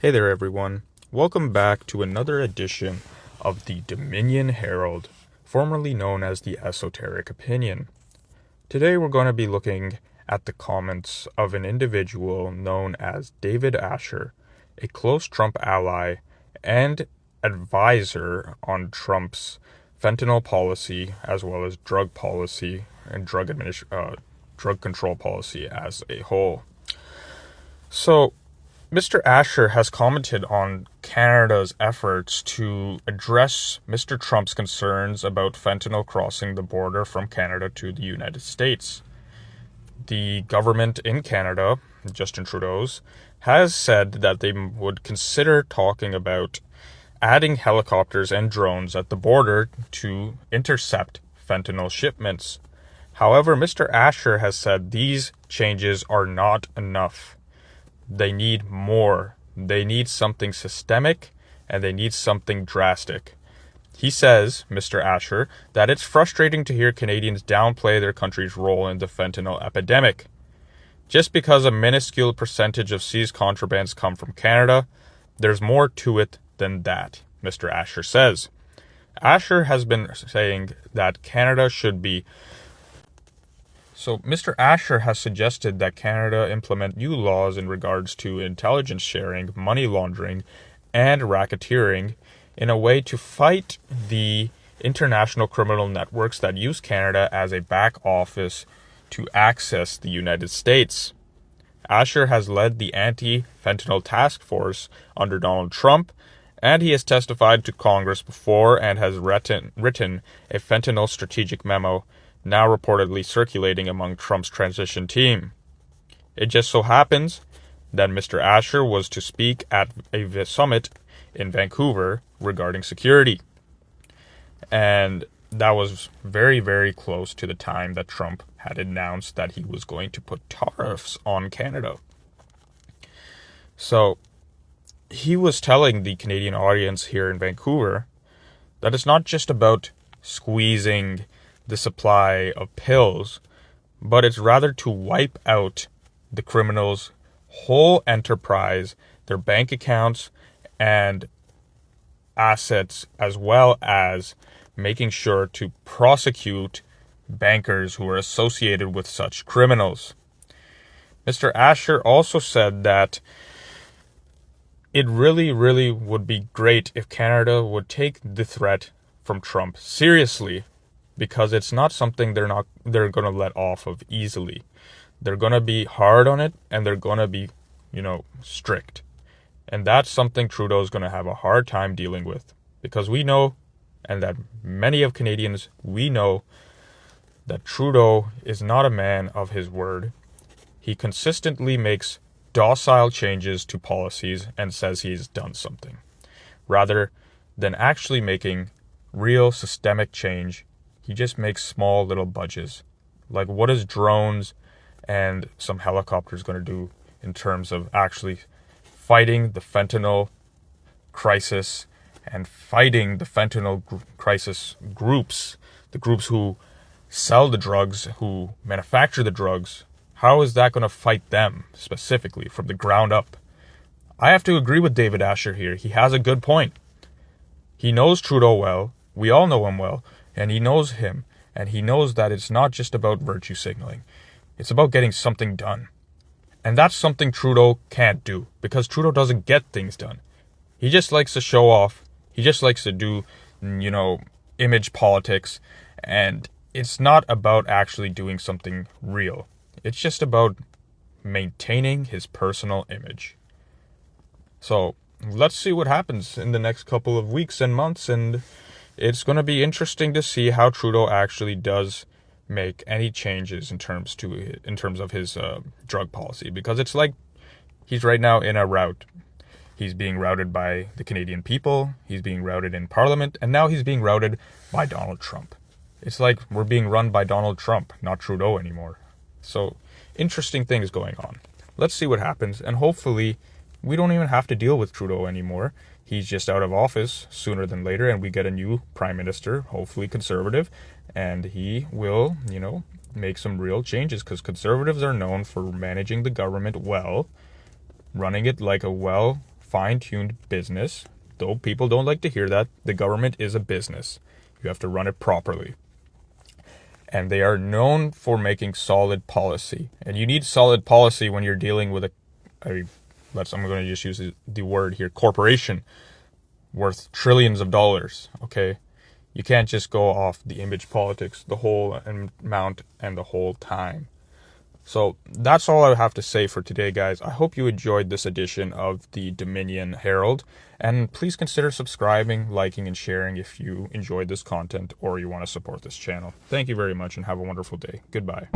Hey there, everyone. Welcome back to another edition of the Dominion Herald, formerly known as the Esoteric Opinion. Today we're going to be looking at the comments of an individual known as David Asher, a close Trump ally and advisor on Trump's fentanyl policy, as well as drug policy and drug control policy as a whole. So, Mr. Asher has commented on Canada's efforts to address Mr. Trump's concerns about fentanyl crossing the border from Canada to the United States. The government in Canada, Justin Trudeau's, has said that they would consider talking about adding helicopters and drones at the border to intercept fentanyl shipments. However, Mr. Asher has said these changes are not enough. They need more. They need something systemic, and they need something drastic. He says, Mr. Asher, that it's frustrating to hear Canadians downplay their country's role in the fentanyl epidemic. Just because a minuscule percentage of seized contrabands come from Canada, there's more to it than that, Mr. Asher says. Asher has been saying that Canada should be So Mr. Asher has suggested that Canada implement new laws in regards to intelligence sharing, money laundering, and racketeering in a way to fight the international criminal networks that use Canada as a back office to access the United States. Asher has led the anti-fentanyl task force under Donald Trump, and he has testified to Congress before and has written a fentanyl strategic memo now reportedly circulating among Trump's transition team. It just so happens that Mr. Asher was to speak at a summit in Vancouver regarding security. And that was very, very close to the time that Trump had announced that he was going to put tariffs on Canada. So he was telling the Canadian audience here in Vancouver that it's not just about squeezing the supply of pills, but it's rather to wipe out the criminals' whole enterprise, their bank accounts and assets, as well as making sure to prosecute bankers who are associated with such criminals. Mr. Asher also said that it really, really would be great if Canada would take the threat from Trump seriously, because it's not something they're going to let off of easily. They're going to be hard on it, and they're going to be, strict. And that's something Trudeau is going to have a hard time dealing with, because we know, and that many of Canadians, we know that Trudeau is not a man of his word. He consistently makes docile changes to policies and says he's done something, rather than actually making real systemic change. He just makes small little budgets. Like, what is drones and some helicopters going to do in terms of actually fighting the fentanyl crisis and fighting the fentanyl crisis groups, the groups who sell the drugs, who manufacture the drugs? How is that going to fight them specifically from the ground up? I have to agree with David Asher here. He has a good point. He knows Trudeau well. We all know him well. And he knows him, and he knows that it's not just about virtue signaling. It's about getting something done. And that's something Trudeau can't do, because Trudeau doesn't get things done. He just likes to show off. He just likes to do, image politics. And it's not about actually doing something real. It's just about maintaining his personal image. So let's see what happens in the next couple of weeks and months, and it's going to be interesting to see how Trudeau actually does make any changes in terms of his drug policy, because it's like he's right now in a rout. He's being routed by the Canadian people, he's being routed in Parliament, and now he's being routed by Donald Trump. It's like we're being run by Donald Trump, not Trudeau anymore. So, interesting things going on. Let's see what happens, and hopefully we don't even have to deal with Trudeau anymore. He's just out of office sooner than later, and we get a new prime minister, hopefully conservative, and he will, make some real changes, because conservatives are known for managing the government well, running it like a well fine-tuned business. Though people don't like to hear that, the government is a business. You have to run it properly. And they are known for making solid policy. And you need solid policy when you're dealing with I'm going to just use the word here, corporation worth trillions of dollars, okay? You can't just go off the image politics the whole amount and the whole time. So that's all I have to say for today, guys. I hope you enjoyed this edition of the Dominion Herald. And please consider subscribing, liking, and sharing if you enjoyed this content or you want to support this channel. Thank you very much and have a wonderful day. Goodbye.